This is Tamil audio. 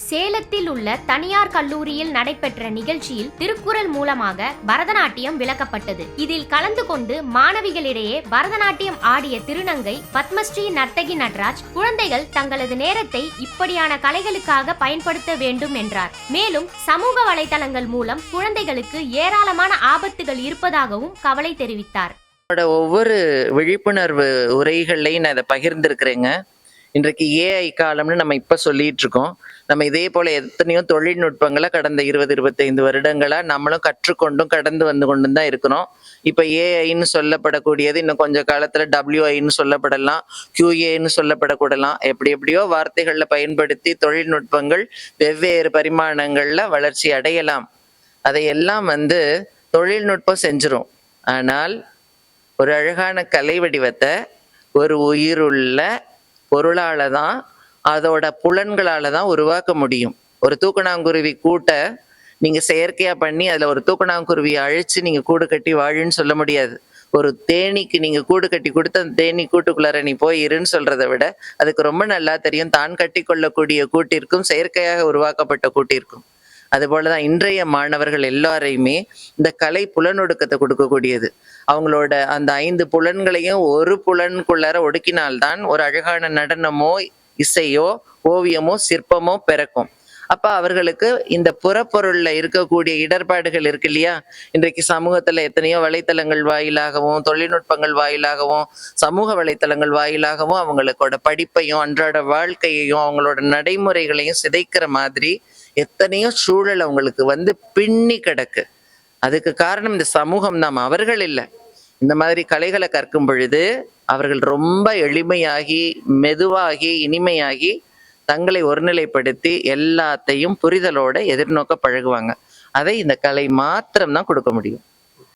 சேலத்தில் உள்ள தனியார் கல்லூரியில் நடைபெற்ற நிகழ்ச்சியில் திருக்குறள் மூலமாக பரதநாட்டியம் விளக்கப்பட்டது. இதில் கலந்து கொண்டு மாணவிகளிடையே பரதநாட்டியம் ஆடிய திருநங்கை பத்மஸ்ரீ நர்த்தகி நட்ராஜ், குழந்தைகள் தங்களது நேரத்தை இப்படியான கலைகளுக்காக பயன்படுத்த வேண்டும் என்றார். மேலும் சமூக வலைதளங்கள் மூலம் குழந்தைகளுக்கு ஏராளமான ஆபத்துகள் இருப்பதாகவும் கவலை தெரிவித்தார். ஒவ்வொரு விழிப்புணர்வு உரைகள்லையும் நான் இதை பகிர்ந்திருக்கிறேங்க. இன்றைக்கு ஏஐ காலம்னு நம்ம இப்ப சொல்லிட்டு இருக்கோம். நம்ம இதே போல எத்தனையோ தொழில்நுட்பங்களை கடந்த 20-25 வருடங்களா நம்மளும் கற்றுக்கொண்டும் கடந்து வந்து கொண்டும் தான் இருக்கிறோம். இப்ப ஏஐன்னு சொல்லப்படக்கூடியது இன்னும் கொஞ்ச காலத்துல WIன்னு சொல்லப்படலாம், QAன்னு சொல்லப்படக்கூடலாம். எப்படியோ வார்த்தைகள்ல பயன்படுத்தி தொழில்நுட்பங்கள் வெவ்வேறு பரிமாணங்கள்ல வளர்ச்சி அடையலாம். அதையெல்லாம் தொழில்நுட்பம் செஞ்சிரும். ஆனால் ஒரு அழகான கலை வடிவத்தை ஒரு உயிருள்ள பொருளால தான், அதோட புலன்களால தான் உருவாக்க முடியும். ஒரு தூக்கணாங்குருவி கூட்டை நீங்க செயற்கையா பண்ணி அதுல ஒரு தூக்கணாங்குருவியை அழிச்சு நீங்க கூடு கட்டி வாழுன்னு சொல்ல முடியாது. ஒரு தேனீக்கு நீங்க கூடு கட்டி கொடுத்து அந்த தேனி கூட்டுக்குள்ளார நீ போய் இருன்னு சொல்றதை விட அதுக்கு ரொம்ப நல்லா தெரியும் தான் கட்டி கொள்ளக்கூடிய கூட்டிற்கும் செயற்கையாக உருவாக்கப்பட்ட கூட்டிற்கும். அதுபோலதான் இன்றைய மாணவர்கள் எல்லாரையுமே இந்த கலை புலனொடுக்கத்தை கொடுக்கக்கூடியது. அவங்களோட அந்த 5 புலன்களையும் ஒரு புலனுக்குள்ளார ஒடுக்கினால்தான் ஒரு அழகான நடனமோ இசையோ ஓவியமோ சிற்பமோ பிறக்கும். அப்ப அவர்களுக்கு இந்த புறப்பொருள்ல இருக்கக்கூடிய இடர்பாடுகள் இருக்கு இல்லையா, இன்றைக்கு சமூகத்துல எத்தனையோ வலைத்தளங்கள் வாயிலாகவும் தொழில்நுட்பங்கள் வாயிலாகவும் சமூக வலைத்தளங்கள் வாயிலாகவும் அவங்களோட படிப்பையும் அன்றாட வாழ்க்கையையும் அவங்களோட நடைமுறைகளையும் சிதைக்கிற மாதிரி எத்தனையோ சூழல் அவங்களுக்கு பின்னி கிடக்கு. அதுக்கு காரணம் இந்த சமூகம் தான், அவர்கள் இல்லை. இந்த மாதிரி கலைகளை கற்கும் பொழுது அவர்கள் ரொம்ப எளிமையாகி மெதுவாகி இனிமையாகி தங்களை ஒருநிலைப்படுத்தி எல்லாத்தையும் புரிதலோட எதிர்நோக்க பழகுவாங்க. அதை இந்த கலை மாத்திரம்தான் கொடுக்க முடியும்.